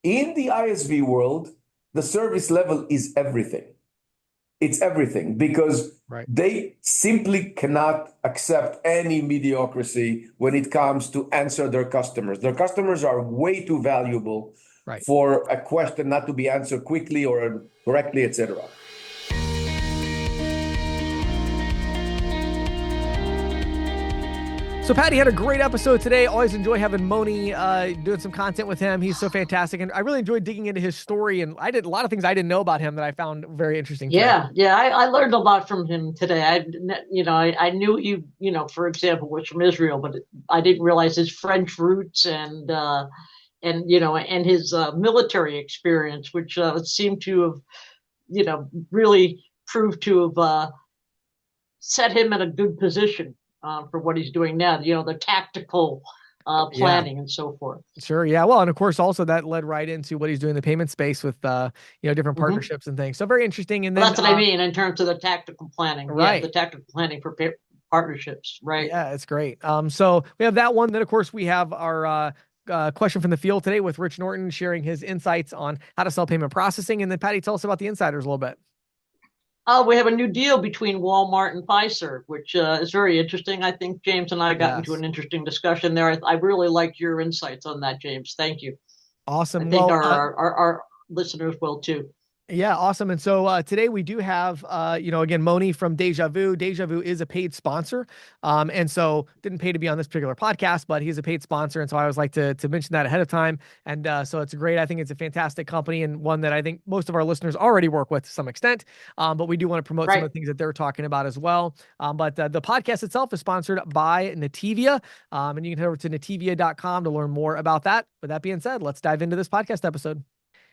In the ISV world, the service level is everything. It's everything because Right. they simply cannot accept any mediocrity when it comes to answer their customers. Their customers are way too valuable Right. for a question not to be answered quickly or correctly, etc. So Patty had a great episode today. Always enjoy having Moni doing some content with him. He's so fantastic, and I really enjoyed digging into his story. And I did a lot of things I didn't know about him that I found very interesting today. Yeah, I learned a lot from him today. I knew he, for example, was from Israel, but I didn't realize his French roots and his military experience, which seemed to have, really proved to have set him in a good position for what he's doing now. The tactical Yeah, planning and so forth. sure. Yeah. Well, and of course, also that led right into what he's doing in the payment space with, different Hmm. partnerships and things. So very interesting. And Well, then, that's what I mean in terms of the tactical planning. Yeah, right. the tactical planning for partnerships. Right. Yeah, it's great. So we have that one. Then, of course, we have our question from the field today with Rich Norton sharing his insights on how to sell payment processing. And then, Patty, tell us about the insiders a little bit. We have a new deal between Walmart and Fiserv, which is very interesting. I think James and I got into Yes. an interesting discussion there. I really liked your insights on that, James. Thank you. I Awesome. think Well, our listeners will too. yeah, awesome. And so today we do have, again, Moni from Deja Vu. Deja Vu is a paid sponsor. And so didn't pay to be on this particular podcast, but he's a paid sponsor. And so I always like to mention that ahead of time. And so it's great. I think it's a fantastic company and one that I think most of our listeners already work with to some extent. But we do want to promote some Right. of the things that they're talking about as well. But the podcast itself is sponsored by Nativia. And you can head over to nativia.com to learn more about that. With that being said, let's dive into this podcast episode.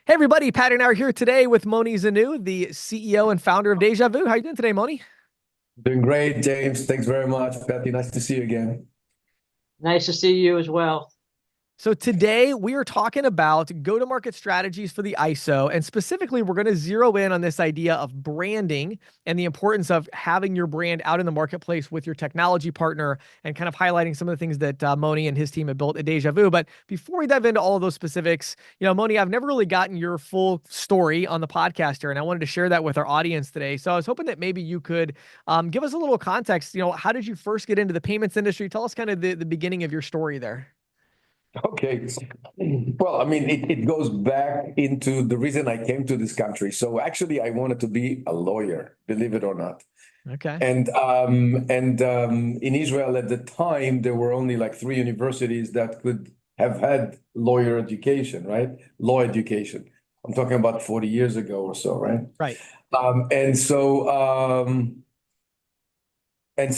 Hey everybody, Patty and I are here today with Moni Zanu, the CEO and founder of Deja Vu. How are you doing today, Moni? Doing great, James. Thanks very much, Patty. Nice to see you again. Nice to see you as well. So today we are talking about go-to-market strategies for the ISO, and specifically we're going to zero in on this idea of branding and the importance of having your brand out in the marketplace with your technology partner, and kind of highlighting some of the things that Moni and his team have built at Deja Vu. But before we dive into all of those specifics, Moni, I've never really gotten your full story on the podcast here, and I wanted to share that with our audience today. So I was hoping that maybe you could give us a little context. How did you first get into the payments industry? Tell us kind of the beginning of your story there. Okay. Well, I mean, it goes back into the reason I came to this country. So actually, I wanted to be a lawyer, believe it or not. Okay. And in Israel at the time, there were only like 3 universities that could have had lawyer education, right? Law education. I'm talking about 40 years ago or so, right? Right. And so and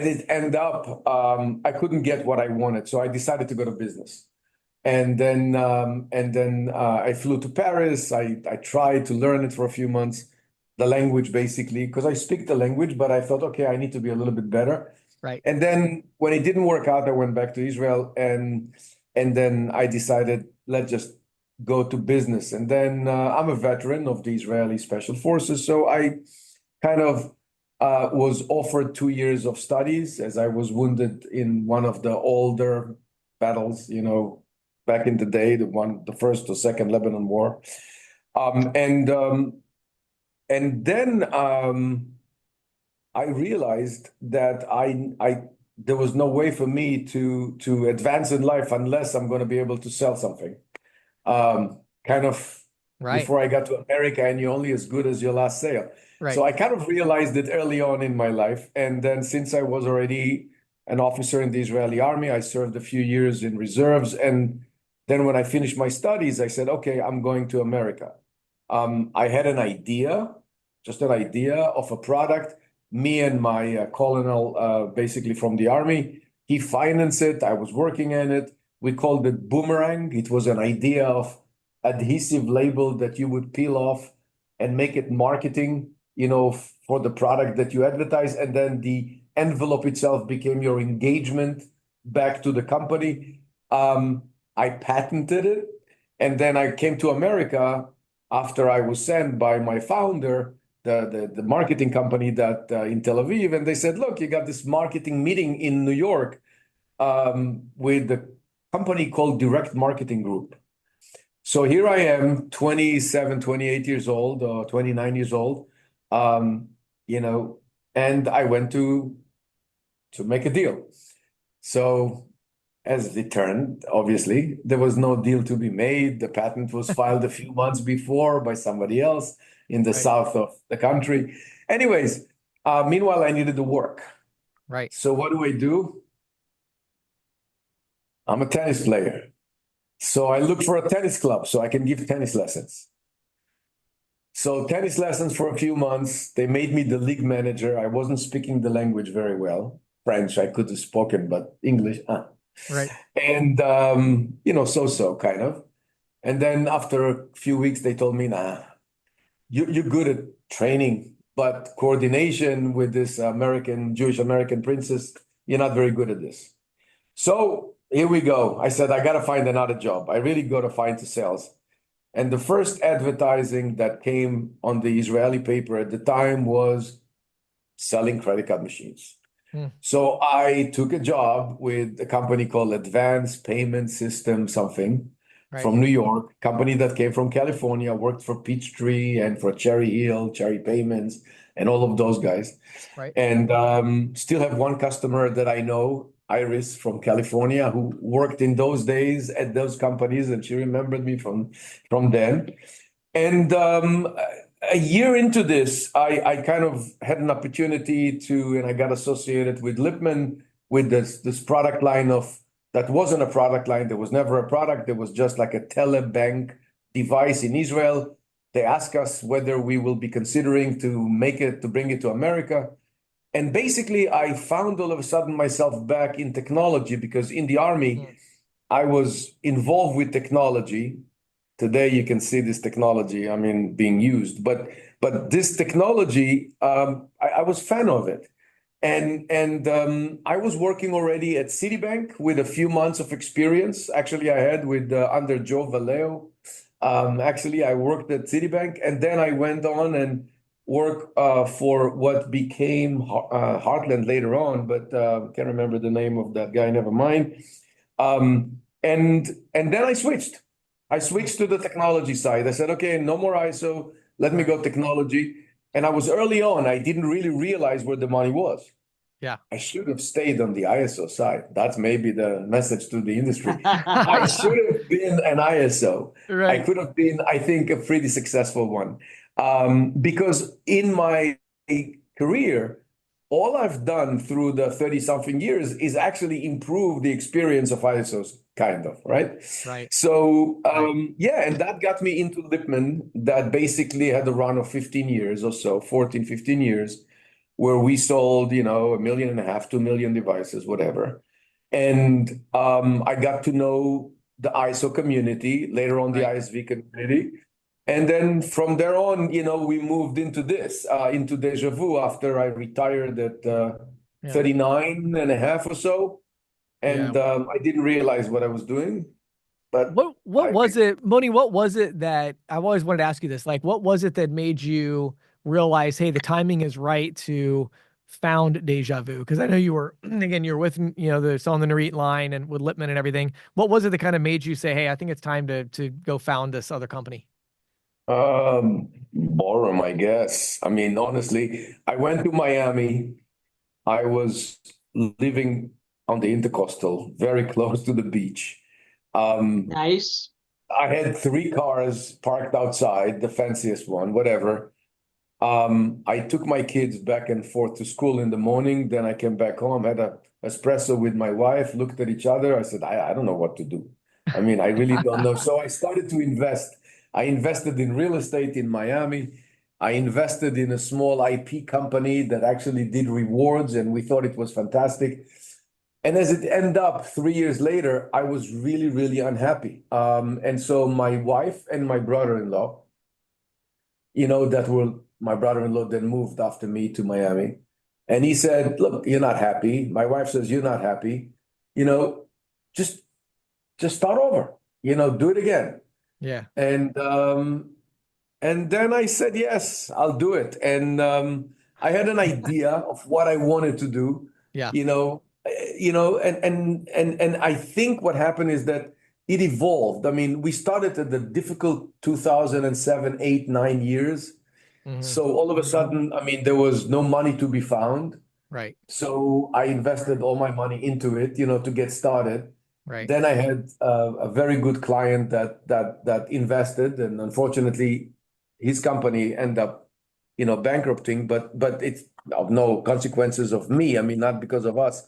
it ended up I couldn't get what I wanted, so I decided to go to business. And then I flew to Paris. I tried to learn it for a few months, the language basically, because I speak the language, but I thought, okay, I need to be a little bit better. Right. And then when it didn't work out, I went back to Israel, and then I decided, let's just go to business. And then I'm a veteran of the Israeli Special Forces, so I kind of was offered 2 years of studies as I was wounded in one of the older battles, back in the day, the first or second Lebanon War. And then I realized that I there was no way for me to advance in life unless I'm going to be able to sell something. Kind of Right. before I got to America, and you're only as good as your last sale. Right. So I kind of realized it early on in my life. And then since I was already an officer in the Israeli army, I served a few years in reserves. And then when I finished my studies, I said, okay, I'm going to America. I had an idea, just an idea of a product. Me and my colonel, basically from the army, he financed it. I was working on it. We called it Boomerang. It was an idea of adhesive label that you would peel off and make it marketing, for the product that you advertise. And then the envelope itself became your engagement back to the company. I patented it. And then I came to America after I was sent by my founder, the marketing company that in Tel Aviv. And they said, look, you got this marketing meeting in New York with the company called Direct Marketing Group. So here I am, 27, 28 years old, or 29 years old, um, you know, and I went to make a deal. So as it turned, obviously, there was no deal to be made. The patent was filed a few months before by somebody else in the Right. south of the country. Anyways, meanwhile, I needed to work. Right. So what do? I'm a tennis player. So I look for a tennis club so I can give tennis lessons. So tennis lessons for a few months. They made me the league manager. I wasn't speaking the language very well. French, I could have spoken, but English, Right. and so kind of. And then after a few weeks, they told me, "Nah, you're good at training, but coordination with this Jewish American princess, you're not very good at this." So here we go. I said, I got to find another job. I really got to find the sales. And the first advertising that came on the Israeli paper at the time was selling credit card machines. Mm. So I took a job with a company called Advanced Payment System something Right. from New York, company that came from California, worked for Peachtree and for Cherry Hill, Cherry Payments, and all of those guys. Right. And still have one customer that I know, Iris from California, who worked in those days at those companies, and she remembered me from then. And a year into this, I kind of had an opportunity and I got associated with Lipman with this product line that wasn't a product line. There was never a product. There was just like a telebank device in Israel. They asked us whether we will be considering to bring it to America. And basically, I found all of a sudden myself back in technology because in the army, Mm. I was involved with technology. Today, you can see this technology, I mean, being used, but this technology, I was fan of it, and I was working already at Citibank with a few months of experience. Actually, I had with under Joe Valeo. Actually, I worked at Citibank, and then I went on and worked for what became Heartland later on, but can't remember the name of that guy. Never mind. And then I switched. I Mm. switched to the technology side. I said, okay, no more ISO. Let me Right. go technology. And I was early on. I didn't really realize where the money was. Yeah. I should have stayed on the ISO side. That's maybe the message to the industry. I should have been an ISO. I Right. could have been, I think, a pretty successful one. Because in my career, all I've done through the 30 something years is actually improve the experience of ISOs, kind of, right? Right. So, Right. yeah, and that got me into Lipman, that basically had a run of 15 years or so, 14, 15 years, where we sold, 1.5 million, 2 million devices, whatever. And I got to know the ISO community, later on the Right. ISV community. And then from there on, we moved into Deja Vu after I retired at Yeah. 39 and a half or so. Yeah. And I didn't realize what I was doing, but What I was it, Moni? What was it that I've always wanted to ask you this? Like, what was it that made you realize, hey, the timing is right to found Deja Vu? Because I know you were again, you were with the selling the Narit line and with Lipman and everything. What was it that kind of made you say, hey, I think it's time to go found this other company? boredom, I guess. I mean, honestly, I went to Miami. I was living on the Intercoastal, very close to the beach. Um, Nice. I had three cars parked outside, the fanciest one, whatever. I took my kids back and forth to school in the morning. Then I came back home, had a espresso with my wife, looked at each other. I said, I don't know what to do. I mean, I really don't know. So I started to invest. I invested in real estate in Miami. I invested in a small IP company that actually did rewards, and we thought it was fantastic. And as it ended up 3 years later, I was really, really unhappy. And so my wife and my brother-in-law, that were my brother-in-law then moved after me to Miami. And he said, look, you're not happy. My wife says, you're not happy. You know, just just start over, do it again. Yeah. And then I said, yes, I'll do it. And I had an idea of what I wanted to do, Yeah. and I think what happened is that it evolved. I mean, we started at the difficult 2007, 8, 9 years. So all of a sudden, I mean, there was no money to be found. Right. So I invested all my money into it, to get started. Right. Then I had a very good client that invested, and unfortunately, his company ended up, bankrupting. But it's of no consequences of me. I mean, not because of us,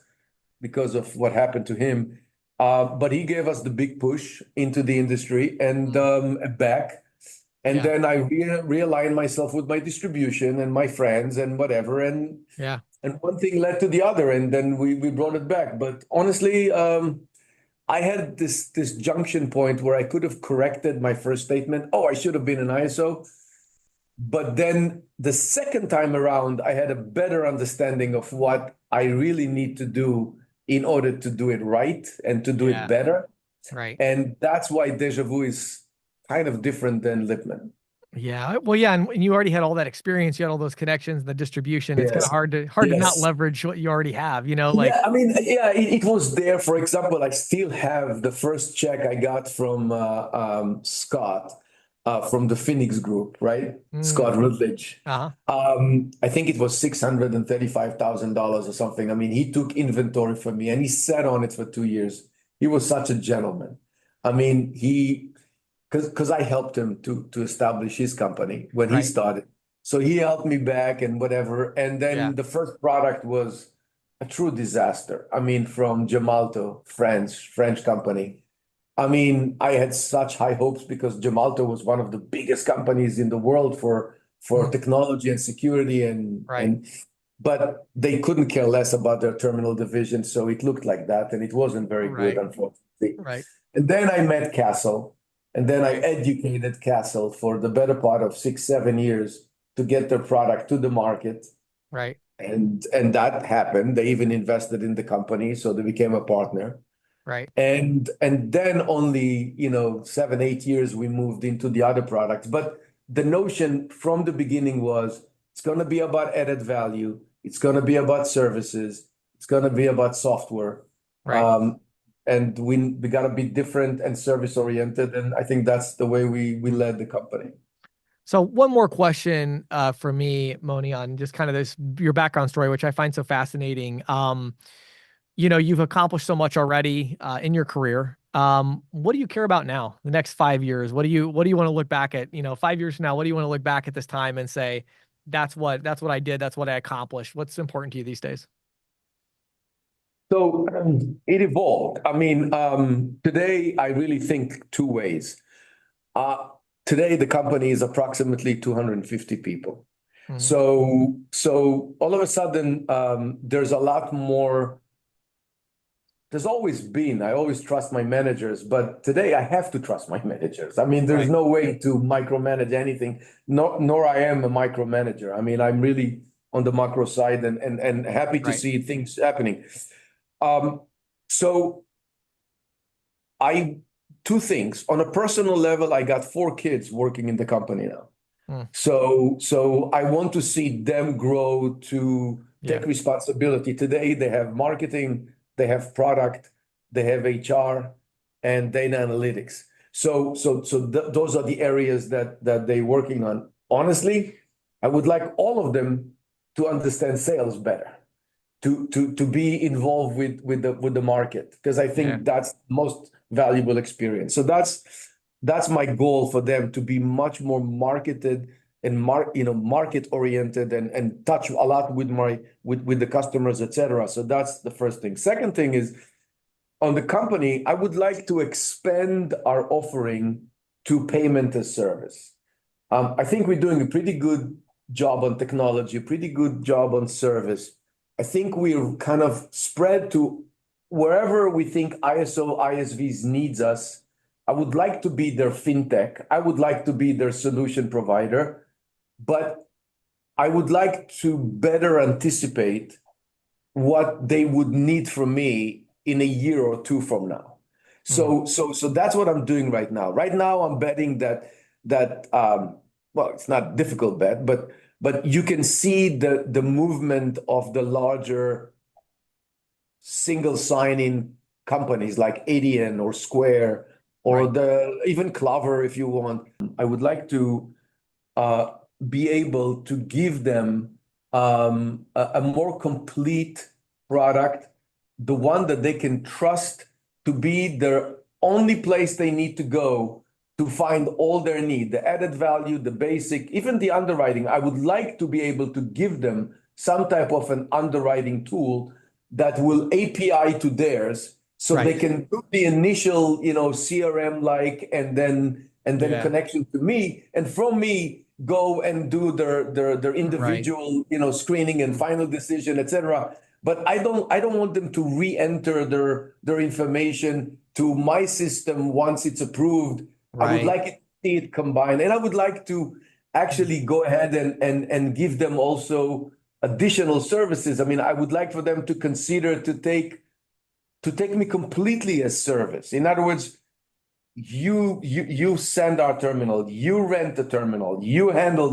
because of what happened to him. But he gave us the big push into the industry and back. And Yeah. then I realigned myself with my distribution and my friends and whatever. Yeah. And one thing led to the other, and then we brought it back. But honestly, I had this junction point where I could have corrected my first statement. Oh, I should have been an ISO. But then the second time around, I had a better understanding of what I really need to do in order to do it right and to do it Yeah. better. Right. And that's why Deja Vu is kind of different than Lipman. Yeah. Well, yeah, and you already had all that experience, you had all those connections, the distribution. It's kind of Yes. hard to not Yes. leverage what you already have, like. Yeah, I mean, yeah, it was there. For example, I still have the first check I got from Scott from the Phoenix Group, right? Scott Rutledge. Uh-huh. I think it was $635,000 or something. I mean, he took inventory from me and he sat on it for 2 years. He was such a gentleman. I mean, because I helped him to establish his company when he Right. started. So he helped me back and whatever. And Yeah. then the first product was a true disaster. I mean, from Gemalto, French company. I mean, I had such high hopes because Gemalto was one of the biggest companies in the world for technology and security Right. but they couldn't care less about their terminal division. So it looked like that, and it wasn't very good, Right. unfortunately. Right. And then I met Castle, and then I educated Castle for the better part of 6, 7 years to get their product to the market. Right. And that happened. They even invested in the company, so they became a partner. Right. And then only, 7, 8 years we moved into the other products. But the notion from the beginning was it's going to be about added value. It's going to be about services. It's going to be about software. Right. And we got to be different and service oriented. And I think that's the way we led the company. So one more question for me, Moni, on just kind of your background story, which I find so fascinating. You've accomplished so much already in your career. What do you care about now? The next 5 years? What do you want to look back at? 5 years from now, what do you want to look back at this time and say, that's what I did, that's what I accomplished? What's important to you these days? So it evolved. I mean, today I really think two ways. Today the company is approximately 250 people. So all of a sudden, there's a lot more. There's always been, I always trust my managers, but today I have to trust my managers. I mean, there's no way to micromanage anything, nor I am a micromanager. I mean, I'm really on the macro side and happy to see things happening. So two things. On a personal level, I got 4 kids working in the company now. So I want to see them grow to take responsibility. Today they have marketing, they have product, they have HR, and data analytics. So those are the areas that they're working on. Honestly, I would like all of them to understand sales better, to be involved with the market, because I think that's most valuable experience. So that's my goal for them, to be much more marketed and market oriented and touch a lot with the customers, etc. So that's the first thing. Second thing is, on the company, I would like to expand our offering to payment as service. I think we're doing a pretty good job on technology, a pretty good job on service. I think we're kind of spread to wherever we think ISO, ISVs needs us. I would like to be their fintech. I would like to be their solution provider, but I would like to better anticipate what they would need from me in a year or two from now. So that's what I'm doing right now. Right now, I'm betting that well, it's not a difficult bet, but you can see the movement of the larger single sign-in companies like ADN or Square or Right. even Clover if you want. I would like to uh, be able to give them a more complete product, the one that they can trust to be their only place they need to go to find all their need, the added value, the basic, even the underwriting. I would like to be able to give them some type of an underwriting tool that will API to theirs so they Right. can do the initial, CRM like and then Yeah. connection to me, and from me go and do their Right. individual, screening and final decision, etc. But I don't want them to re-enter their information to my system once it's approved. I would Right. like it to see it combined, and I would like to actually go ahead and give them also additional services. I mean, I would like for them to consider to take me completely as service. In other words, you send our terminal, you rent the terminal, you handle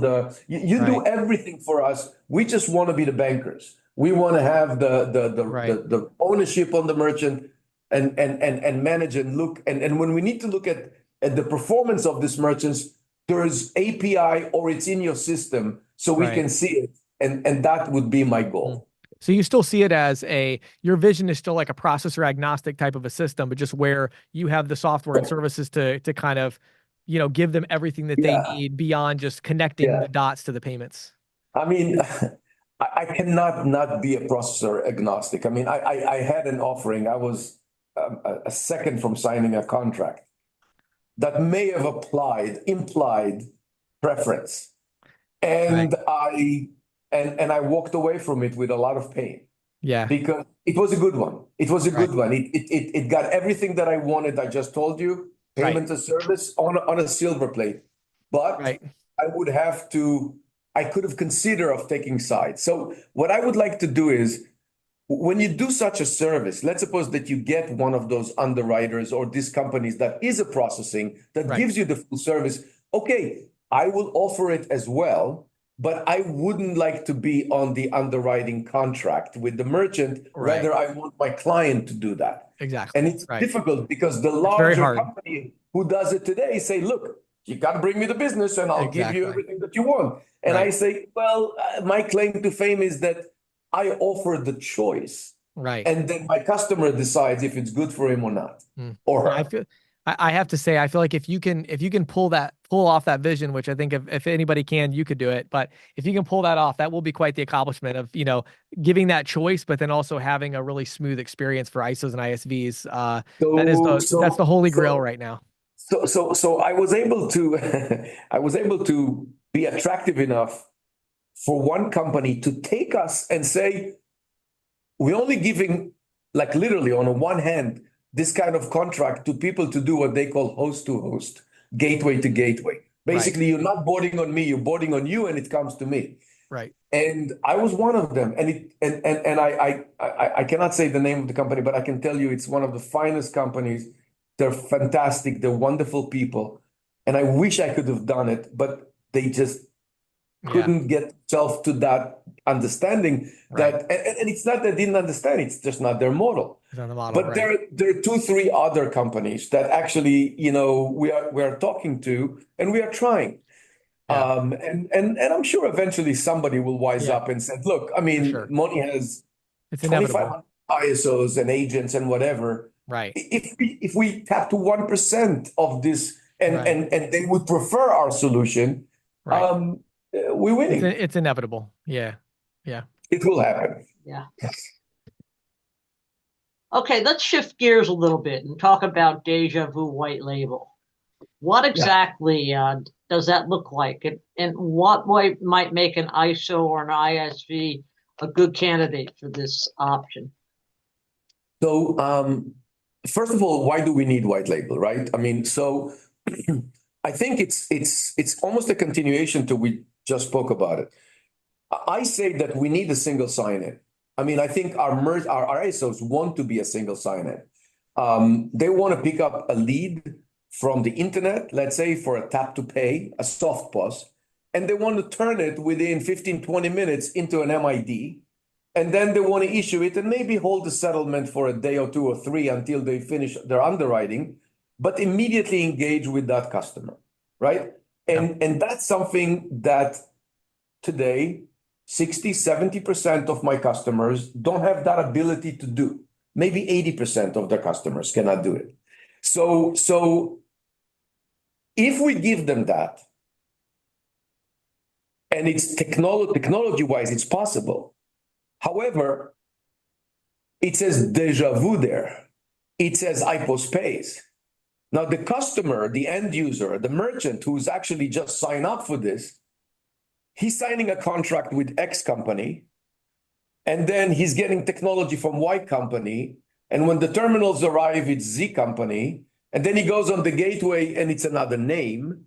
you do Right. everything for us. We just want to be the bankers. We want to have Right. the ownership on the merchant and manage and look. And when we need to look at the performance of these merchants, there's API or it's in your system so we Right. can see it. And that would be my Mm. goal. So you still see it as your vision is still like a processor agnostic type of a system, but just where you have the software and services to kind of, give them everything that they Yeah, need beyond just connecting yeah. the dots to the payments. I mean, I cannot not be a processor agnostic. I mean, I had an offering. I was a second from signing a contract that may have implied preference, Right. and I walked away from it with a lot of pain Yeah. because it was a good one. It was a Right. good one. It got everything that I wanted. I just told you, Right. payment as service on a silver plate, but Right. I would have to. I could have considered of taking sides. So what I would like to do is when you do such a service, let's suppose that you get one of those underwriters or these companies that is a processing that Right. gives you the full service. Okay, I will offer it as well, but I wouldn't like to be on the underwriting contract with the merchant. Right. Rather, I want my client to do that. Exactly. And it's Right. difficult because the It's very larger hard. company who does it today say, look, you got to bring me the business and I'll give you Exactly. everything that you want. And I Right. say, well, my claim to fame is that I offer the choice. Right. And then my customer decides if it's good for him or not, Mm. or I her. feel I have to say, I feel like if you can pull off that vision, which I think if anybody can, you could do it. But if you can pull that off, that will be quite the accomplishment of, giving that choice, but then also having a really smooth experience for ISOs and ISVs. So, That's the so, holy grail so, right now. so I was able to, I was able to be attractive enough for one company to take us and say, we're only giving, like literally on the one hand, this kind of contract to people to do what they call host to host, gateway to gateway. Right. Basically, you're not boarding on me, you're boarding on you, and it comes to me. Right. And I was one of them. And I cannot say the name of the company, but I can tell you it's one of the finest companies. They're fantastic, they're wonderful people. And I wish I could have done it, but they just Yeah. couldn't get themselves to that understanding Right. and it's not that they didn't understand, it's just not their model. Is on the model. But Right. there are two, three other companies that actually, we are talking to and we are trying. Yeah. And I'm sure eventually somebody will wise Yeah. up and say, look, I For mean, sure. Moni has It's inevitable. 2,500 ISOs and agents and whatever. Right. If we tap to 1% of this and Right. and and they would prefer our solution, Right. we're winning. It's inevitable. Yeah. Yeah. It will happen. Yeah. Okay, let's shift gears a little bit and talk about Deja Vu white label. What Yeah. exactly does that look like? And what might make an ISO or an ISV a good candidate for this option? So, first of all, why do we need white label, right? I mean, so I think it's almost a continuation to we just spoke about it. I say that we need a single sign-in. I mean, I think our ISOs want to be a single sign-in. They want to pick up a lead from the internet, let's say for a tap to pay, a soft POS, and they want to turn it within 15, 20 minutes into an MID. And then they want to issue it and maybe hold the settlement for a day or two or three until they finish their underwriting. but immediately engage with that customer, right? And that's something that today 60-70% of my customers don't have that ability to do. Maybe 80% of the customers cannot do it. So if we give them that, and it's technology-wise, it's possible. However, it says deja vu there. It says IPOS pays. Now, the customer, the end user, the merchant who's actually just signed up for this, he's signing a contract with X company, and then he's getting technology from Y company. And when the terminals arrive, it's Z company. And then he goes on the gateway and it's another name.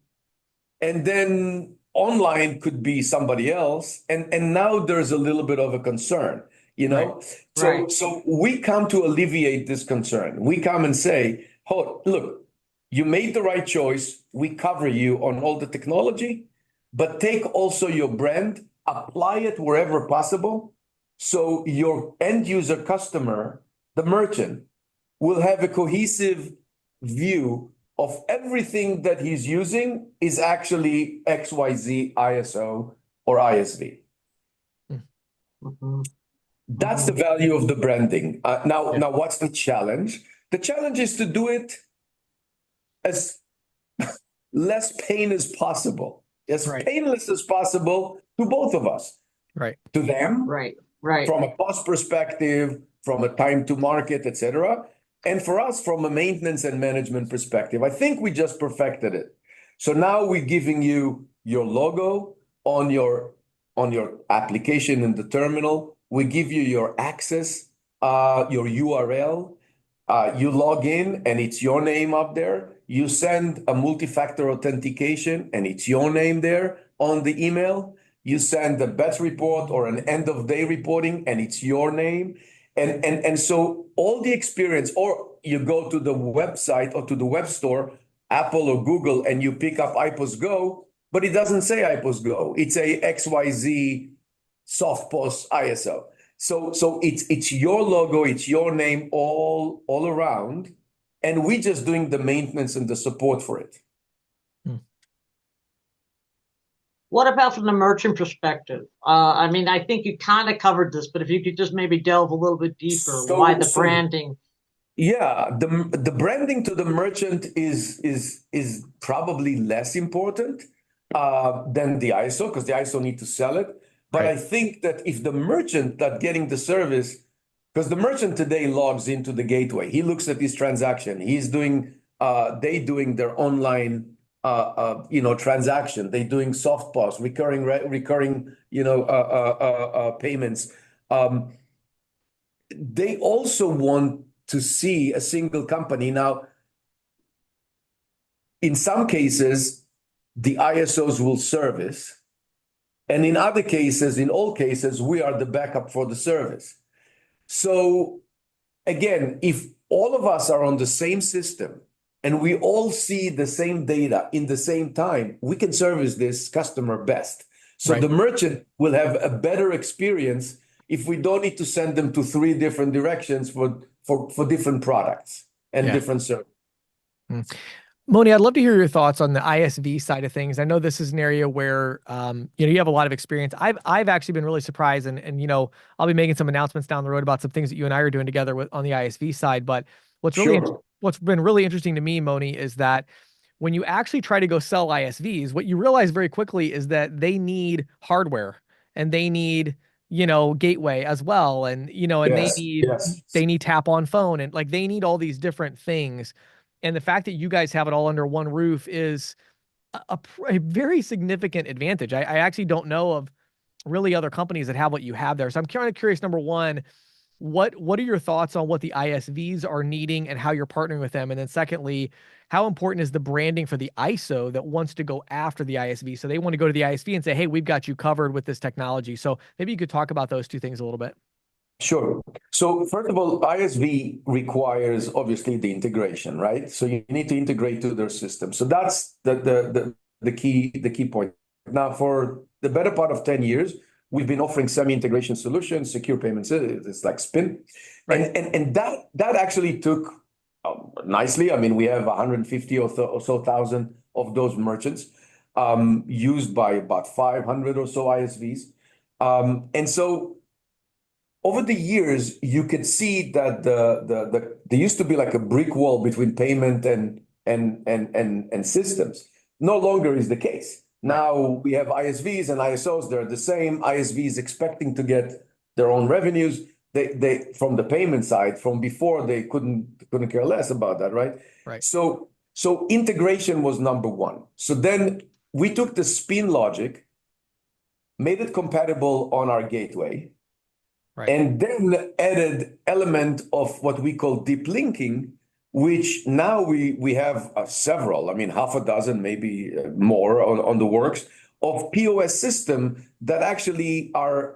And then online could be somebody else. And now there's a little bit of a concern, you know? Right. So we come to alleviate this concern. We come and say, oh, look, you made the right choice. We cover you on all the technology, but take also your brand, apply it wherever possible. So your end user customer, the merchant, will have a cohesive view of everything that he's using is actually XYZ ISO or ISV. Mhm. That's the value of the branding. Now, what's the challenge? The challenge is to do it as less pain as possible, as painless as possible to both of us. Right. To them, Right. from a cost perspective, from a time to market, etc. And for us, from a maintenance and management perspective, I think we just perfected it. So now we're giving you your logo on your application in the terminal. We give you your access, your URL. You log in and it's your name up there. You send a multi-factor authentication and it's your name there on the email. You send a batch report or an end of day reporting and it's your name. And so all the experience, or you go to the website or to the web store, Apple or Google, and you pick up IPOS Go, but it doesn't say IPOS Go. It's a XYZ SoftPOS ISO. So it's your logo, it's your name all around, and we just doing the maintenance and the support for it. What about from the merchant perspective? I mean, I think you kind of covered this, but if you could just maybe delve a little bit deeper, why the branding? Yeah, the branding to the merchant is probably less important than the ISO, because the ISO need to sell it. But I think that if the merchant that getting the service, because the merchant today logs into the gateway, he looks at his transaction, he's doing they doing their online transaction, they doing soft POS, recurring payments. They also want to see a single company. Now, in some cases, the ISOs will service, and in other cases, in all cases, we are the backup for the service. So again, if all of us are on the same system and we all see the same data in the same time, we can service this customer best. So the merchant will have a better experience if we don't need to send them to 3 different directions for different products and different services. Moni, I'd love to hear your thoughts on the ISV side of things. I know this is an area where you have a lot of experience. I've actually been really surprised, and I'll be making some announcements down the road about some things that you and I are doing together on the ISV side. But what's been really interesting to me, Moni, is that when you actually try to go sell ISVs, what you realize very quickly is that they need hardware and they need gateway as well, and they need tap on phone, and like they need all these different things. And the fact that you guys have it all under one roof is a very significant advantage. I actually don't know of really other companies that have what you have there. So I'm kind of curious, number one, what are your thoughts on what the ISVs are needing and how you're partnering with them? And then secondly, how important is the branding for the ISO that wants to go after the ISV? So they want to go to the ISV and say, hey, we've got you covered with this technology. So maybe you could talk about those two things a little bit. Sure. So first of all, ISV requires obviously the integration, right? So you need to integrate to their system. So that's the key point. Now, for the better part of 10 years, we've been offering semi-integration solutions, secure payments. It's like SPIN, and that actually took nicely. I mean, we have 150 or so thousand of those merchants, used by about 500 or so ISVs. And so over the years, you could see that there used to be like a brick wall between payment and systems. No longer is the case. Now we have ISVs and ISOs, they're the same. ISVs expecting to get their own revenues. They from the payment side, from before they couldn't care less about that, right? Right. So integration was number one. So then we took the spin logic, made it compatible on our gateway, Right. and then added element of what we call deep linking, which now we have several, I mean, half a dozen, maybe more on the works of POS system that actually are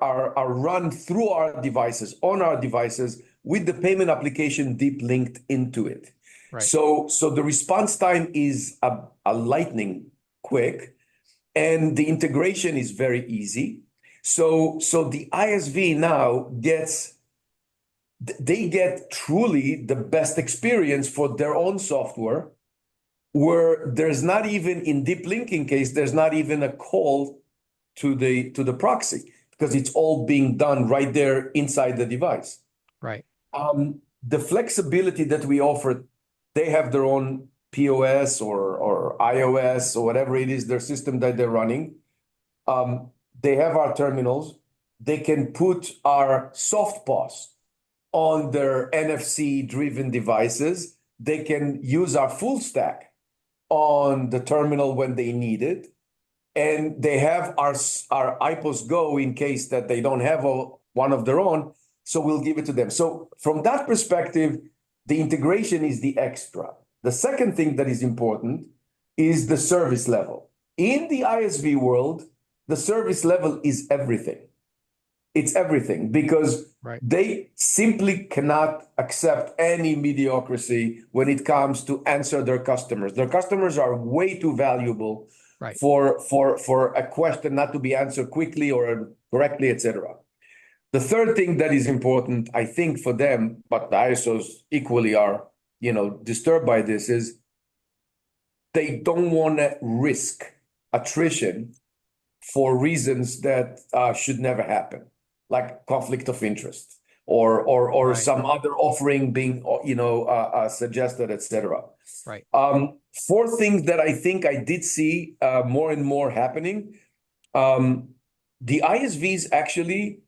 run through our devices, on our devices, with the payment application deep linked into it. Right. So the response time is a lightning quick, and the integration is very easy. So the ISV now they get truly the best experience for their own software, where there's not even, in deep linking case, there's not even a call to the proxy, because it's all being done right there inside the device. Right. The flexibility that we offer, they have their own POS or iOS or whatever it is, their system that they're running. They have our terminals. They can put our soft POS on their NFC-driven devices. They can use our full stack on the terminal when they need it. And they have our IPOS Go in case that they don't have one of their own. So we'll give it to them. So from that perspective, the integration is the extra. The second thing that is important is the service level. In the ISV world, the service level is everything. It's everything, because they simply cannot accept any mediocrity when it comes to answer their customers. Their customers are way too valuable for a question not to be answered quickly or correctly, etc. The third thing that is important, I think, for them, but the ISOs equally are, disturbed by this, is they don't want to risk attrition for reasons that should never happen, like conflict of interest or some other offering being suggested, etc. Right. Four things that I think I did see more and more happening. The ISVs actually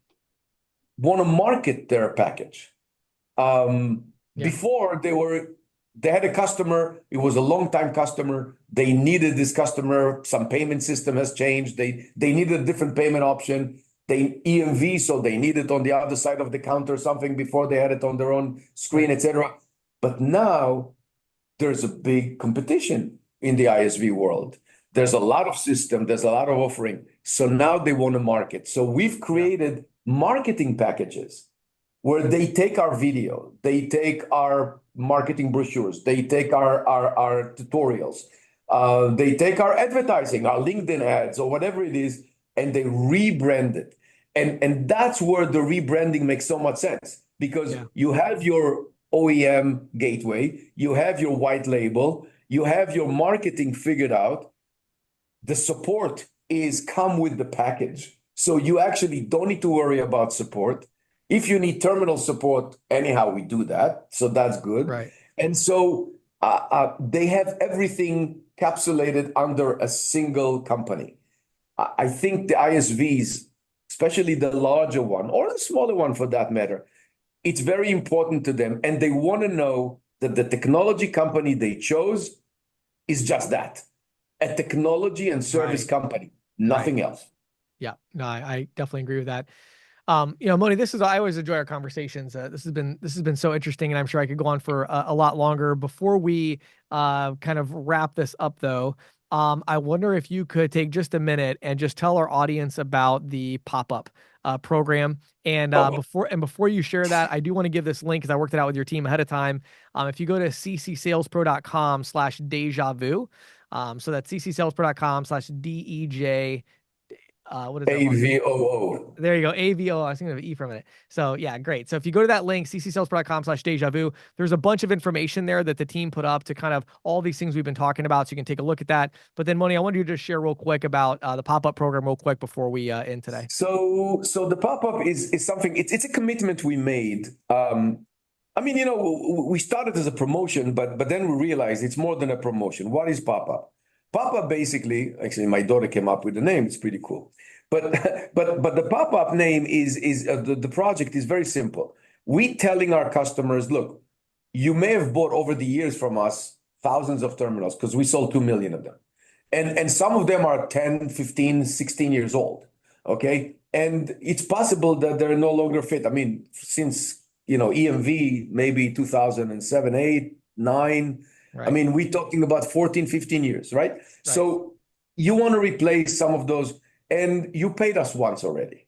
want to market their package. Before they had a customer, it was a long time customer. They needed this customer, some payment system has changed. They needed a different payment option. They EMV, so they need it on the other side of the counter, something before they had it on their own screen, etc. But now there's a big competition in the ISV world. There's a lot of system, there's a lot of offering. So now they want to market. So we've created marketing packages where they take our video, they take our marketing brochures, they take our tutorials, they take our advertising, our LinkedIn ads or whatever it is, and they rebrand it. And that's where the rebranding makes so much sense, because you have your OEM gateway, you have your white label, you have your marketing figured out. The support is come with the package. So you actually don't need to worry about support. If you need terminal support, anyhow, we do that. So that's good. Right. And so they have everything capsulated under a single company. I think the ISVs, especially the larger one or the smaller one for that matter, it's very important to them. And they want to know that the technology company they chose is just that, a technology and service company, nothing else. Yeah, no, I definitely agree with that. Moni, I always enjoy our conversations. This has been so interesting, and I'm sure I could go on for a lot longer. Before we kind of wrap this up, though, I wonder if you could take just a minute and just tell our audience about the Popup program. And before you share that, I do want to give this link because I worked it out with your team ahead of time. If you go to ccsalespro.com/deja vu, so that's ccsalespro.com/DEJ. what is that? AVOO. There you go. AVO. I was thinking of E for a minute. So yeah, great. So if you go to that link, ccsalespro.com/deja vu, there's a bunch of information there that the team put up to kind of all these things we've been talking about. So you can take a look at that. But then Moni, I wanted you to just share real quick about the pop-up program real quick before we end today. So the pop-up is something, it's a commitment we made. I mean, we started as a promotion, but then we realized it's more than a promotion. What is pop-up? Pop-up basically, actually, my daughter came up with the name. It's pretty cool. But but the pop-up name is the project is very simple. We telling our customers, look, you may have bought over the years from us thousands of terminals because we sold 2 million of them. And some of them are 10, 15, 16 years old. Okay. And it's possible that they're no longer fit. I mean, since EMV, maybe 2007, 8, 9. Right. I mean, we're talking about 14, 15 years, right? So you want to replace some of those, and you paid us once already.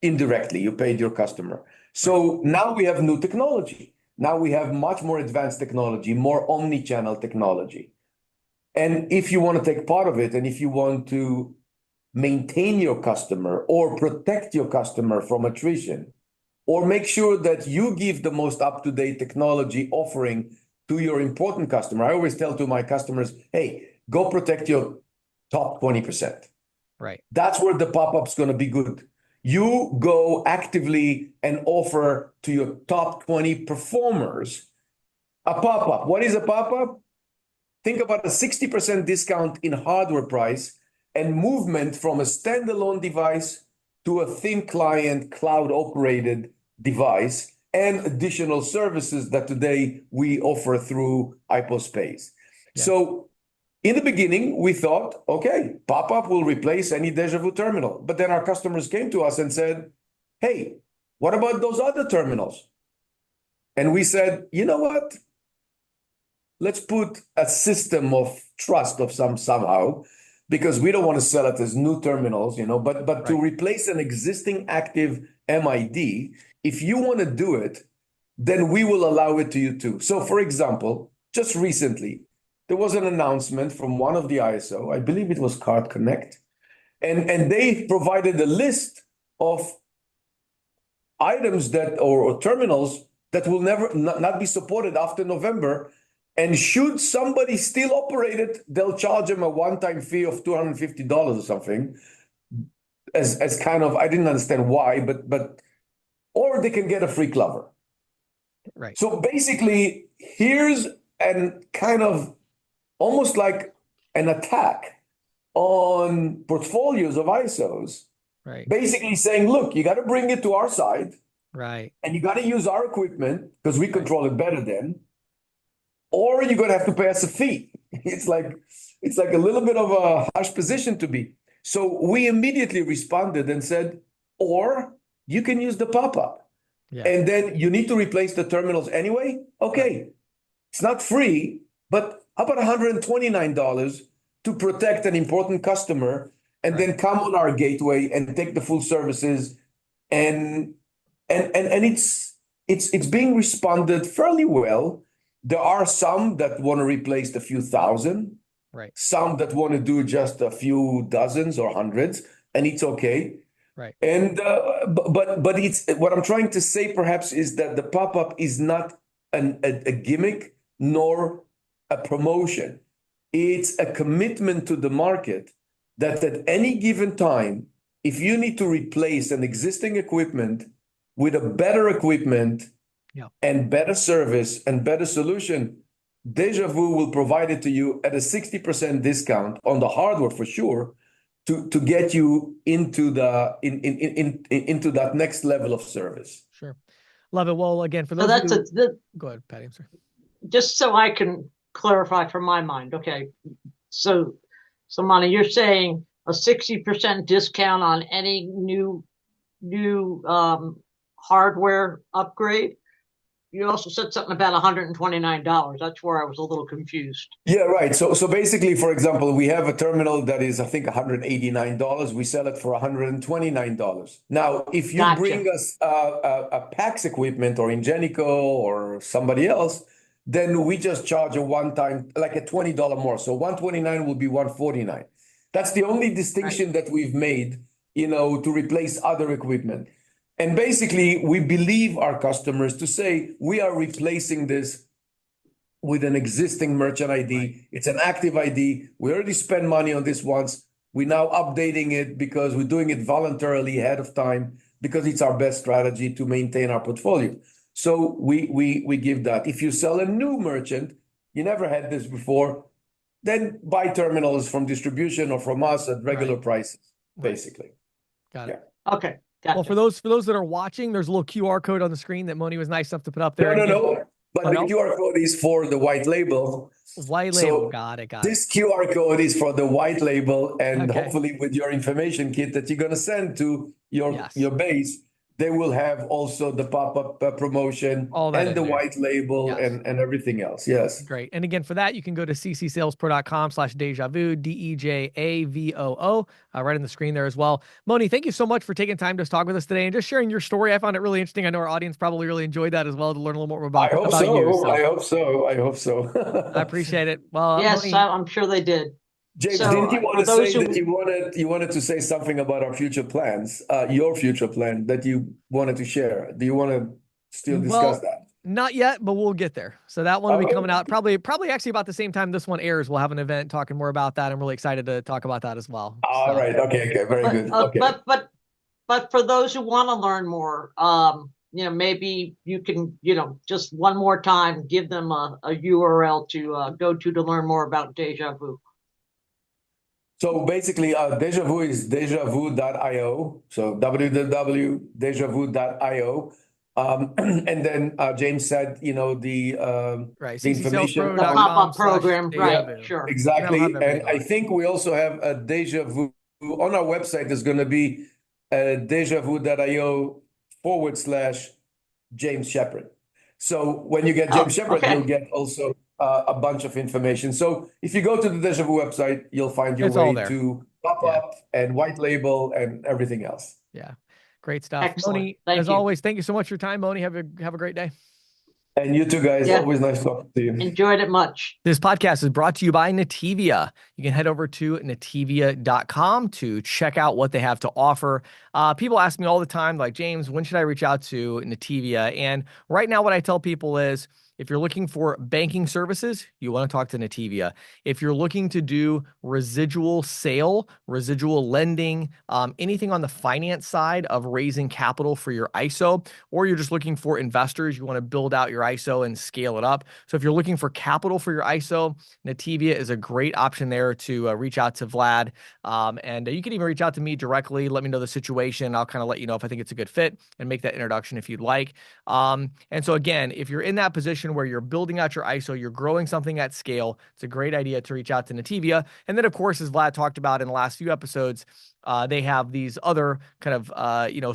Indirectly, you paid your customer. So now we have new technology. Now we have much more advanced technology, more omni-channel technology. And if you want to take part of it, and if you want to maintain your customer or protect your customer from attrition, or make sure that you give the most up-to-date technology offering to your important customer. I always tell to my customers, hey, go protect your top 20%. Right. That's where the pop-up's going to be good. You go actively and offer to your top 20 performers a pop-up. What is a pop-up? Think about a 60% discount in hardware price and movement from a standalone device to a thin client cloud operated device and additional services that today we offer through iPospace. Yeah. So in the beginning, we thought, okay, pop-up will replace any Deja Vu terminal. But then our customers came to us and said, hey, what about those other terminals? And we said, you know what? Let's put a system of trust of somehow, because we don't want to sell it as new terminals, but to replace an existing active MID, if you want to do it, then we will allow it to you too. So for example, just recently, there was an announcement from one of the ISO, I believe it was Card Connect, and they provided a list of items that or terminals that will not be supported after November. And should somebody still operate it, they'll charge them a one-time fee of $250 or something. As kind of, I didn't understand why, but or they can get a free cover. Right. So basically, here's an kind of almost like an attack on portfolios of ISOs. Right. Basically saying, look, you got to bring it to our side. Right. And you got to use our equipment because we control it better than. Or you're going to have to pay us a fee. It's like a little bit of a harsh position to be. So we immediately responded and said, or you can use the pop-up. Yeah. And then you need to replace the terminals anyway. Okay. It's not free, but how about $129 to protect an important customer and then come on our gateway and take the full services. And it's being responded fairly well. There are some that want to replace the few thousand, some that want to do just a few dozens or hundreds, and it's okay. Right. And but it's what I'm trying to say perhaps is that the pop-up is not a gimmick nor a promotion. It's a commitment to the market that at any given time, if you need to replace an existing equipment with a better equipment, and better service and better solution, Deja Vu will provide it to you at a 60% discount on the hardware for sure, to get you into the into that next level of service. Sure, love it. Well, again, for those go ahead, Patty. I'm sorry. Just so I can clarify from my mind, okay. So Moni, you're saying a 60% discount on any new hardware upgrade. You also said something about $129. That's where I was a little confused. Yeah, right. So basically, for example, we have a terminal that is, I think, $189. We sell it for $129. Now, if you bring us a PAX equipment or Ingenico or somebody else, then we just charge a one-time, like a $20 more. So $129 will be $149. That's the only distinction that we've made to replace other equipment. And basically, we believe our customers to say, we are replacing this with an existing merchant ID. Right. It's an active ID. We already spent money on this once. We're now updating it because we're doing it voluntarily ahead of time because it's our best strategy to maintain our portfolio. So we give that. If you sell a new merchant, you never had this before, then buy terminals from distribution or from us at regular prices, basically. Got it. Yeah. Okay. Gotcha. Well, for those that are watching, there's a little QR code on the screen that Moni was nice enough to put up there. No. But Oh, the no? QR code is for the white label. White label. So Got it. this QR code is for the white label, and Okay. hopefully with your information kit that you're going to send to Yes. your base, they will have also the pop-up promotion All that and in the there. white label. Yes. and everything else. Yes. Great. And again, for that, you can go to ccsalespro.com/deja-vu, DEJAVOO, right on the screen there as well. Moni, thank you so much for taking time to talk with us today and just sharing your story. I found it really interesting. I know our audience probably really enjoyed that as well, to learn a little more about, I hope about so. you. So I hope so. I hope so. I appreciate it. Well, Yes, Moni, I'm sure they did. James, So, didn't you for want to those say who- that you wanted to say something about our future plans, your future plan that you wanted to share? Do you want to still discuss that? not yet, but we'll get there. So that one will be Okay. coming out probably actually about the same time this one airs. We'll have an event talking more about that. I'm really excited to talk about that as well. All right. Okay. Very good. Okay. But for those who want to learn more, maybe you can, just one more time, give them a URL to go to learn more about Deja Vu. So basically, Deja Vu is dejavu.io. So www.dejavu.io. And then James said, the information. The Popup Program, right? /deja-vu. Sure. Exactly. That'll have And everything on I it. think we also have a Deja Vu on our website. There's going to be dejavu.io/James Shepherd. So when you get James Shepherd, okay. you'll get also a bunch of information. So if you go to the Deja Vu website, you'll find your It's all way there. to Pop-Up and white label and everything else. Yeah. Great stuff. Excellent. Moni, Thank as you. always, thank you so much for your time, Moni. Have a great day. And you two guys, Yeah. always nice talking to you. Enjoyed it much. This podcast is brought to you by Nativia. You can head over to nativia.com to check out what they have to offer. People ask me all the time, like, James, when should I reach out to Nativia? And right now, what I tell people is, if you're looking for banking services, you want to talk to Nativia. If you're looking to do residual sale, residual lending, anything on the finance side of raising capital for your ISO, or you're just looking for investors, you want to build out your ISO and scale it up. So if you're looking for capital for your ISO, Nativia is a great option there to reach out to Vlad. And you can even reach out to me directly. Let me know the situation. I'll kind of let you know if I think it's a good fit and make that introduction if you'd like. And so again, if you're in that position where you're building out your ISO, you're growing something at scale, it's a great idea to reach out to Nativia. And then, of course, as Vlad talked about in the last few episodes, they have these other kind of,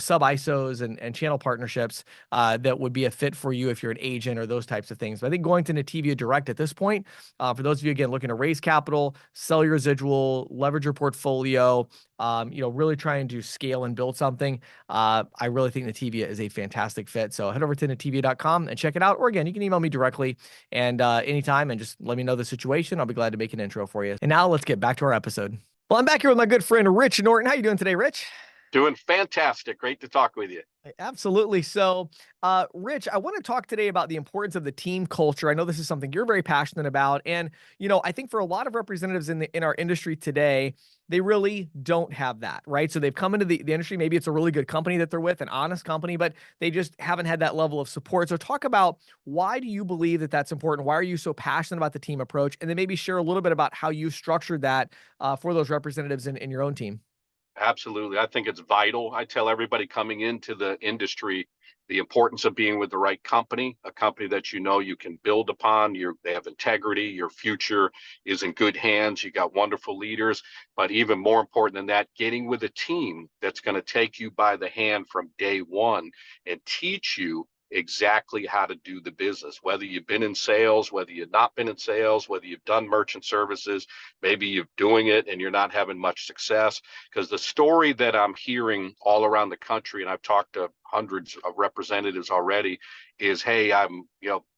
sub ISOs and channel partnerships that would be a fit for you if you're an agent or those types of things. But I think going to Nativia direct at this point, for those of you, again, looking to raise capital, sell your residual, leverage your portfolio, really trying to scale and build something, I really think Nativia is a fantastic fit. So head over to nativia.com and check it out. Or again, you can email me directly and anytime and just let me know the situation. I'll be glad to make an intro for you. And now let's get back to our episode. Well, I'm back here with my good friend, Rich Norton. How you doing today, Rich? Doing fantastic. Great to talk with you. Absolutely. So, Rich, I want to talk today about the importance of the team culture. I know this is something you're very passionate about. And, I think for a lot of representatives in our industry today, they really don't have that, right? So they've come into the industry. Maybe it's a really good company that they're with, an honest company, but they just haven't had that level of support. So talk about, why do you believe that that's important? Why are you so passionate about the team approach? And then maybe share a little bit about how you structured that for those representatives in your own team. Absolutely. I think it's vital. I tell everybody coming into the industry the importance of being with the right company, a company that you can build upon. They have integrity. Your future is in good hands. You got wonderful leaders. But even more important than that, getting with a team that's going to take you by the hand from day one and teach you exactly how to do the business, whether you've been in sales, whether you've not been in sales, whether you've done merchant services, maybe you're doing it and you're not having much success. Because the story that I'm hearing all around the country, and I've talked to hundreds of representatives already, is, hey,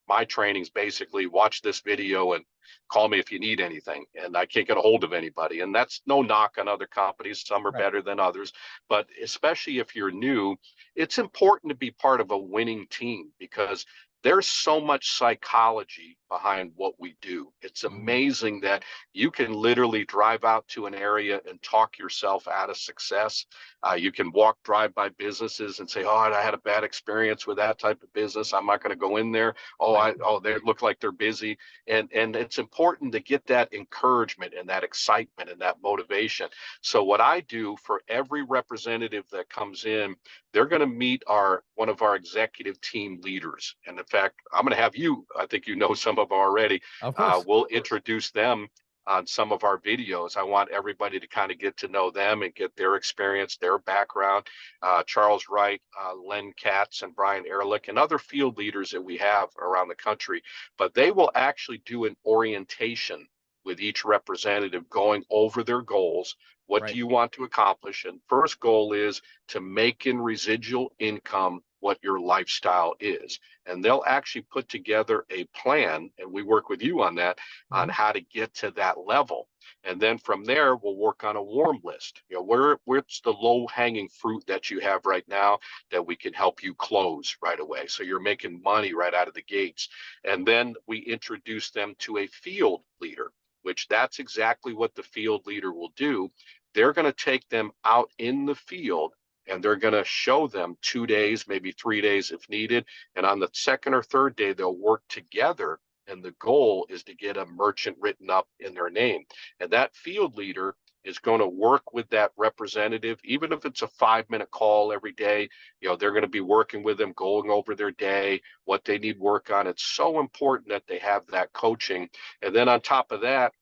my trainings basically watch this video and call me if you need anything. And I can't get a hold of anybody. And that's no knock on other companies. Some are Right. better than others. But especially if you're new, it's important to be part of a winning team because there's so much psychology behind what we do. It's amazing that you can literally drive out to an area and talk yourself out of success. You can drive by businesses and say, "Oh, I had a bad experience with that type of business. I'm not going to go in there. Right. They look like they're busy." And it's important to get that encouragement and that excitement and that motivation. So what I do for every representative that comes in, they're going to meet one of our executive team leaders. And in fact, I'm going to have you, I think you know some of them already. Of course. We'll introduce them on some of our videos. I want everybody to kind of get to know them and get their experience, their background. Charles Wright, Len Katz, and Brian Ehrlich, and other field leaders that we have around the country. But they will actually do an orientation with each representative going over their goals. What Right. do you want to accomplish? And first goal is to make in residual income what your lifestyle is. And they'll actually put together a plan, and we work with you on that, on how to get to that level. And then from there, we'll work on a warm list. You know, where's the low hanging fruit that you have right now that we can help you close right away, so you're making money right out of the gates. And then we introduce them to a field leader, which that's exactly what the field leader will do. They're going to take them out in the field and they're going to show them 2 days, maybe 3 days if needed. And on the second or third day, they'll work together. And the goal is to get a merchant written up in their name. And that field leader is going to work with that representative, even if it's a 5-minute call every day. You know, they're going to be working with them, going over their day, what they need work on. It's so important that they have that coaching. And then on top of that,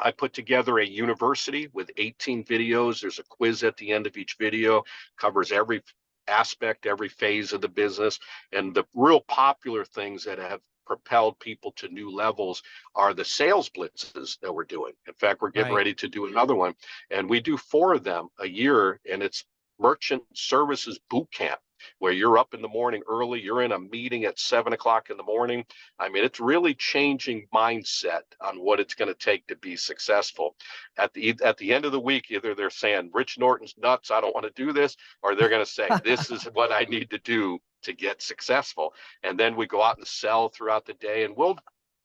I put together a university with 18 videos. There's a quiz at the end of each video, covers every aspect, every phase of the business. And the real popular things that have propelled people to new levels are the sales blitzes that we're doing. In fact, we're getting ready to do another one. And we do 4 of them a year, and it's merchant services boot camp, where you're up in the morning early, you're in a meeting at 7 o'clock in the morning. I mean, it's really changing mindset on what it's going to take to be successful. At the end of the week, either they're saying, "Rich Norton's nuts, I don't want to do this," or they're going to say, "This is what I need to do to get successful." And then we go out and sell throughout the day, and we'll,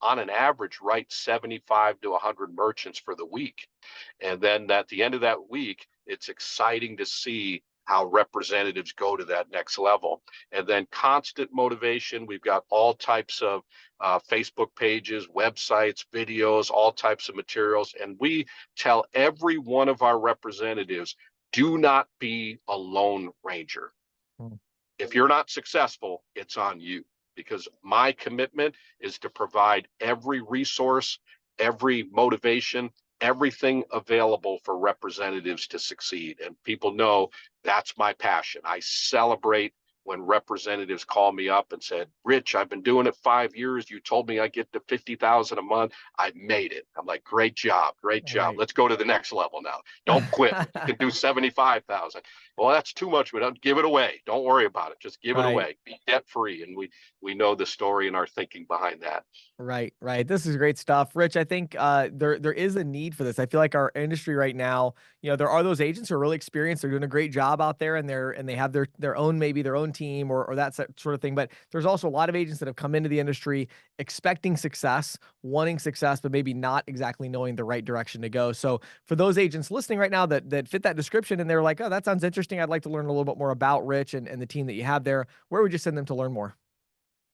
on an average, write 75 to 100 merchants for the week. And then at the end of that week, it's exciting to see how representatives go to that next level. And then constant motivation. We've got all types of Facebook pages, websites, videos, all types of materials. And we tell every one of our representatives, do not be a lone ranger. If you're not successful, it's on you, because my commitment is to provide every resource, every motivation, everything available for representatives to succeed. And people know that's my passion. I celebrate when representatives call me up and said, "Rich, I've been doing it 5 years. You told me I get to 50,000 a month. I made it." I'm like, "Great job. Great job. Right. Let's go to the next level now. Don't quit. You can do 75,000. Well, that's too much. We don't give it away. Don't worry about it. Just give it Right. away. Be debt free." And we know the story and our thinking behind that. Right, right. This is great stuff, Rich. I think there is a need for this. I feel like our industry right now, you know, there are those agents who are really experienced. They're doing a great job out there, and they have their own, maybe their own team or that sort of thing. But there's also a lot of agents that have come into the industry expecting success, wanting success, but maybe not exactly knowing the right direction to go. So for those agents listening right now that fit that description and they're like, "Oh, that sounds interesting. I'd like to learn a little bit more about Rich and the team that you have there," where would you send them to learn more?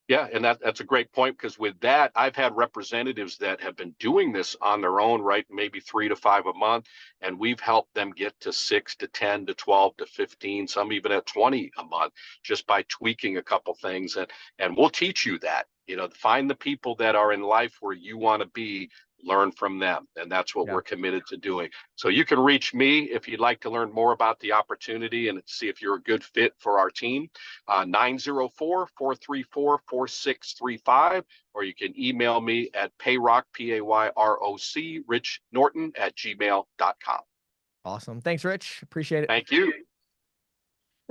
Yeah, and that's a great point, because with that, I've had representatives that have been doing this on their own, right? Maybe 3 to 5 a month, and we've helped them get to 6 to 10 to 12 to 15, some even at 20 a month, just by tweaking a couple things. And we'll teach you that. You know, find the people that are in life where you want to be, learn from them, and that's what Yeah. we're committed to doing. So you can reach me if you'd like to learn more about the opportunity and see if you're a good fit for our team. 904-434-4635, or you can email me at payrock, Payroc, Rich Norton @gmail.com. Awesome. Thanks, Rich. Appreciate it. Thank you.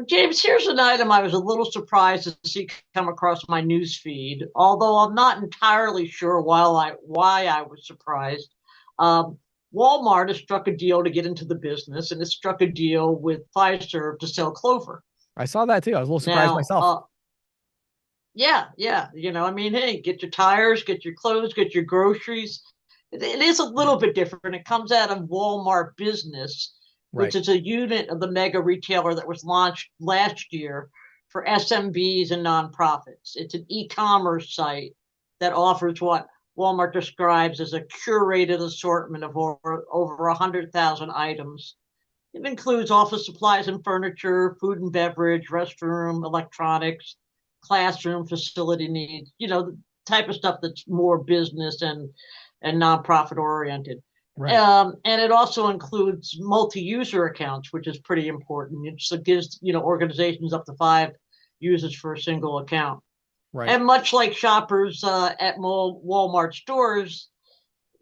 James, here's an item I was a little surprised to see come across my news feed, although I'm not entirely sure why I was surprised. Um, Walmart has struck a deal to get into the business, and it struck a deal with Fiserv to sell Clover. I saw that too. I was a little surprised Now, myself. yeah, I mean, hey, get your tires, get your clothes, get your groceries. It is a little bit different. It comes out of Walmart Business, Right. which is a unit of the mega retailer that was launched last year for SMBs and nonprofits. It's an e-commerce site that offers what Walmart describes as a curated assortment of over 100,000 items. It includes office supplies and furniture, food and beverage, restroom, electronics, classroom facility needs, the type of stuff that's more business and nonprofit oriented. Right. And it also includes multi-user accounts, which is pretty important. It gives organizations up to 5 users for a single account. Right. And much like shoppers at Walmart stores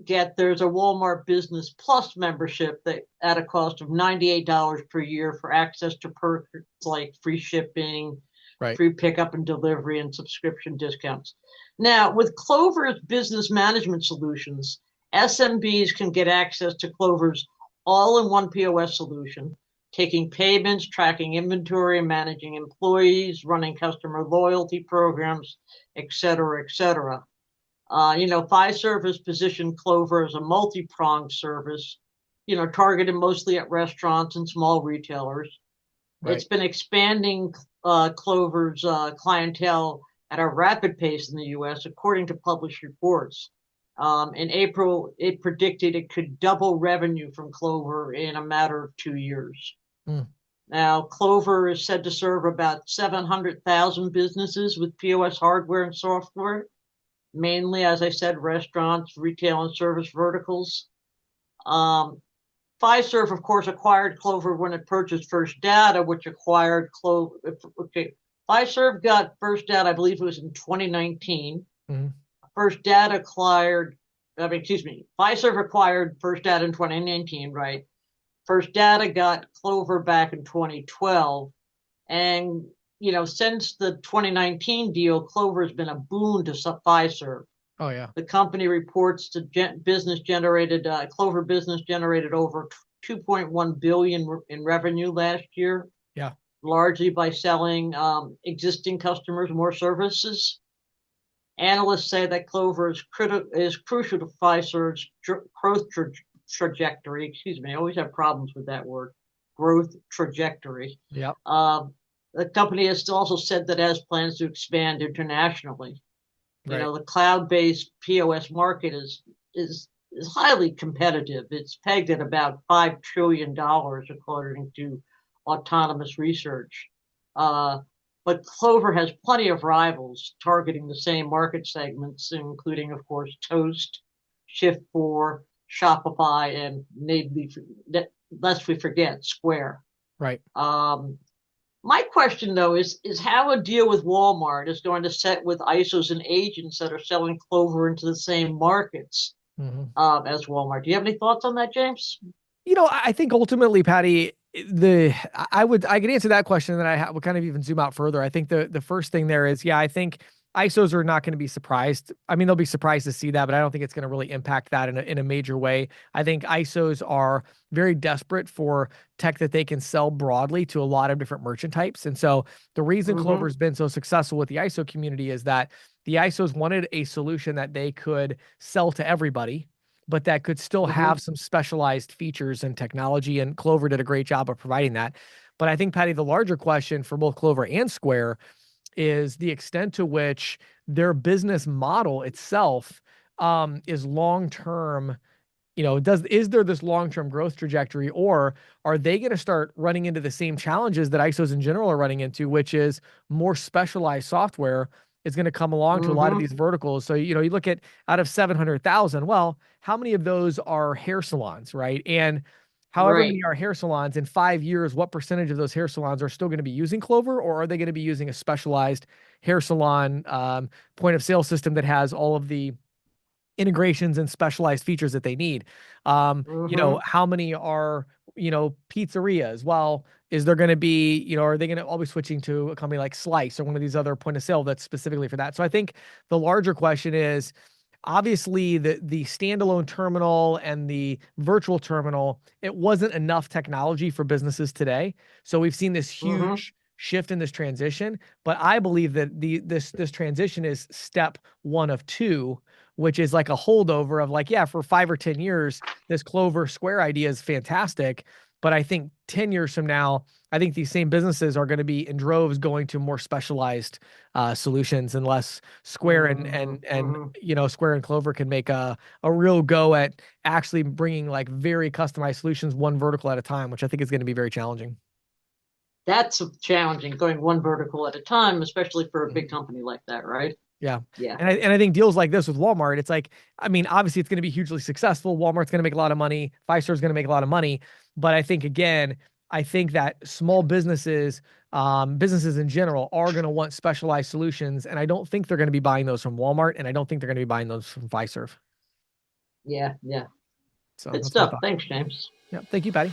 there's a Walmart Business Plus membership that at a cost of $98 per year for access to perks like free shipping, Right. free pickup and delivery, and subscription discounts. Now, with Clover's business management solutions, SMBs can get access to Clover's all-in-one POS solution, taking payments, tracking inventory, managing employees, running customer loyalty programs, et cetera, et cetera. Fiserv has positioned Clover as a multi-pronged service, targeted mostly at restaurants and small retailers. Right. It's been expanding Clover's clientele at a rapid pace in the U.S., according to published reports. In April, it predicted it could double revenue from Clover in a matter of 2 years. Now, Clover is said to serve about 700,000 businesses with POS hardware and software, mainly, as I said, restaurants, retail, and service verticals. Fiserv, of course, acquired Clover when it purchased First Data, which acquired Clover. Okay, Fiserv got First Data, I believe it was in 2019. First Data Fiserv acquired First Data in 2019, right? First Data got Clover back in 2012. And, since the 2019 deal, Clover has been a boon to Fiserv. Oh, yeah. The company reports Clover Business generated over 2.1 billion in revenue last year. Yeah. Largely by selling existing customers more services. Analysts say that Clover is crucial to Fiserv's growth trajectory. Excuse me, I always have problems with that word. Growth trajectory. Yep. The company has also said that it has plans to expand internationally. Right. The cloud-based POS market is highly competitive. It's pegged at about $5 trillion, according to Autonomous Research. But Clover has plenty of rivals targeting the same market segments, including, of course, Toast, Shift4, Shopify, and lest we forget, Square. Right. My question, though, is how a deal with Walmart is going to set with ISOs and agents that are selling Clover into the same markets as Walmart. Do you have any thoughts on that, James? I think ultimately, Patty, I could answer that question, and then I would kind of even zoom out further. I think the first thing there is, I think ISOs are not going to be surprised. I mean, they'll be surprised to see that, but I don't think it's going to really impact that in a major way. I think ISOs are very desperate for tech that they can sell broadly to a lot of different merchant types. And so the reason Clover's been so successful with the ISO community is that the ISOs wanted a solution that they could sell to everybody, but that could still have some specialized features and technology. And Clover did a great job of providing that. But I think, Patty, the larger question for both Clover and Square is the extent to which their business model itself is long-term. Is there this long-term growth trajectory, or are they going to start running into the same challenges that ISOs in general are running into, which is more specialized software is going to come along to a lot of these verticals. So, you look at out of 700,000, well, how many of those are hair salons, right? And however many are hair salons in 5 years, what percentage of those hair salons are still going to be using Clover, or are they going to be using a specialized hair salon point of sale system that has all of the integrations and specialized features that they need? How many are, pizzerias. Well, is there going to be, are they going to all be switching to a company like Slice or one of these other point of sale that's specifically for that? So I think the larger question is, obviously the standalone terminal and the virtual terminal, it wasn't enough technology for businesses today. So we've seen this huge shift in this transition, but I believe that this transition is step one of two, which is like a holdover of like, yeah, for 5 or 10 years, this Clover Square idea is fantastic. But I think 10 years from now, I think these same businesses are going to be in droves going to more specialized solutions, unless Square and Square and Clover can make a real go at actually bringing like very customized solutions, one vertical at a time, which I think is going to be very challenging. That's challenging, going one vertical at a time, especially for a big company like that, right? Yeah. Yeah. And I think deals like this with Walmart, it's like, I mean, obviously it's going to be hugely successful. Walmart's going to make a lot of money. Fiserv's going to make a lot of money. But I think, again, I think that small businesses, businesses in general, are going to want specialized solutions. And I don't think they're going to be buying those from Walmart. And I don't think they're going to be buying those from Fiserv. Yeah. So Good that's my stuff. thought. Thanks, James. Yeah. Thank you, Patty.